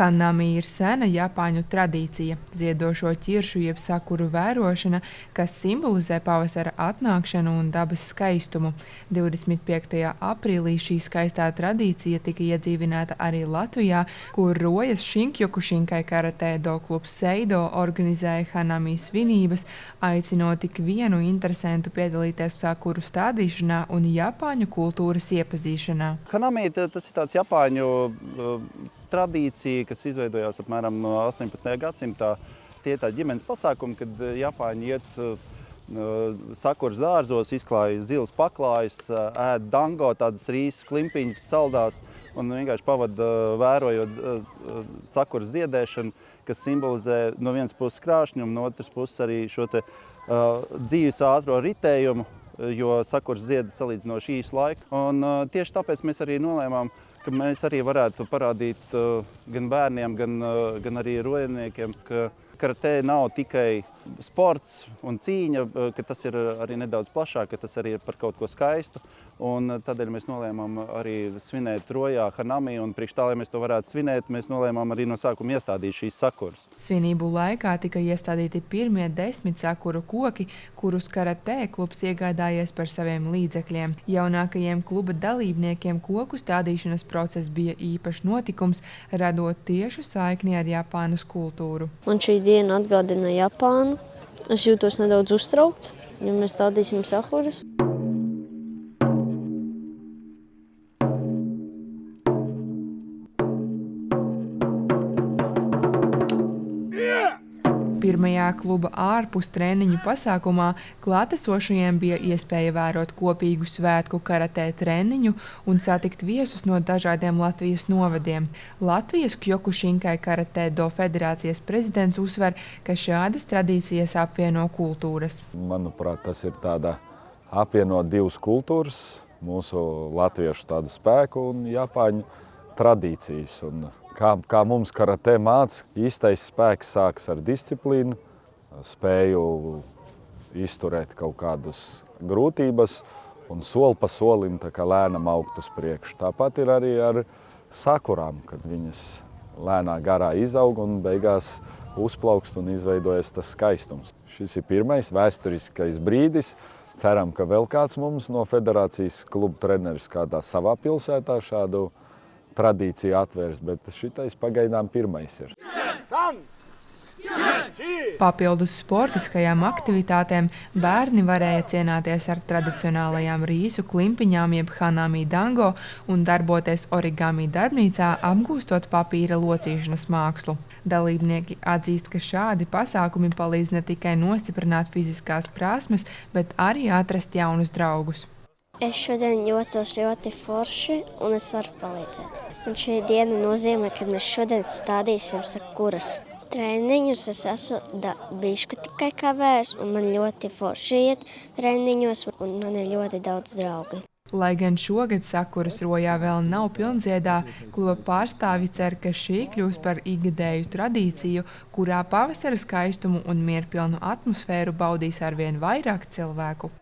Hanami ir sena Japāņu tradīcija, ziedošo ķiršu jeb sakuru vērošana, kas simbolizē pavasara atnākšanu un dabas skaistumu. 25. aprīlī šī skaistā tradīcija tika iedzīvināta arī Latvijā, kur Rojas Šinkjokušinkai karatē do klubs Seido organizēja Hanami svinības, aicinot ik vienu interesentu piedalīties sakuru stādīšanā un Japāņu kultūras iepazīšanā. Hanami tas ir tāds Japāņu tradīcija, kas izveidojās apmēram 18. gadsimtā. Tie ir tādi ģimenes pasākumi, kad Japāņi iet sakuras dārzos, izklāj zilus paklājus, ēd dango, tādas rīsas klimpiņas saldās un vienkārši pavada vērojot sakuras ziedēšanu, kas simbolizē no vienas puses krāšņumu, no otras puses arī šo te dzīves ātro ritējumu, jo sakuras zied salīdzinoši īsu laiku. Un tieši tāpēc mēs arī nolēmām, ka mēs arī varētu parādīt gan bērniem, gan arī rojiniekiem, ka karatē nav tikai sports un cīņa, ka tas ir arī nedaudz plašāk, ka tas arī ir par kaut ko skaistu. Un tādēļ mēs nolēmām arī svinēt Rojā Hanami, un priekš tā, lai mēs to varētu svinēt, mēs nolēmām arī no sākuma iestādīt šīs sakuras. Svinību laikā tika iestādīti pirmie 10 sakuru koki, kurus karatē klubs iegādājies par saviem līdzekļiem. Jaunākajiem kluba dalībniekiem koku stādīšanas process bija īpašs notikums, radot tiešu saikni ar Japānas kultūru. Un šī diena atgādina Japānu. Es jūtos nedaudz uztraukts, jo mēs stādīsim sakuras. Pirmajā kluba ārpus treniņu pasākumā klātesošajiem bija iespēja vērot kopīgu svētku karatē treniņu un satikt viesus no dažādiem Latvijas novadiem. Latvijas Kjokušinkai karatē do federācijas prezidents uzsver, ka šādas tradīcijas apvieno kultūras. Manuprāt, tas ir tāda apvienot divas kultūras, mūsu latviešu tādu spēku un Japāņu tradīcijas. Un kā mums karatē māca, īstais spēks sākas ar disciplīnu, spēju izturēt kaut kādas grūtības un soli pa solim tā kā lēnam augt uz priekšu. Tāpat ir arī ar sakurām, kad viņas lēnā garā izaug un beigās uzplaukst un izveidojas tas skaistums. Šis ir pirmais vēsturiskais brīdis. Ceram, ka vēl kāds mums no federācijas kluba treneris kādā savā pilsētā šādu tradīciju atvērs, bet šitais pagaidām pirmais ir. Papildus sportiskajām aktivitātēm bērni varēja cienāties ar tradicionālajām rīsu klimpiņām jeb Hanami dango un darboties origami darbnīcā, apgūstot papīra locīšanas mākslu. Dalībnieki atzīst, ka šādi pasākumi palīdz ne tikai nostiprināt fiziskās prasmes, bet arī atrast jaunus draugus. Es šodien jūtos ļoti forši un es varu palīdzēt. Un šī diena nozīmē, ka mēs šodien stādīsim sakuras. Treniņus es esmu bišķi tikai kavējis un man ļoti forši iet treniņos un man ir ļoti daudz draugi. Lai gan šogad sakuras Rojā vēl nav pilnziedā, kluba pārstāvji cer, ka šī kļūs par ikgadēju tradīciju, kurā pavasara skaistumu un mierpilnu atmosfēru baudīs arvien vairāk cilvēku.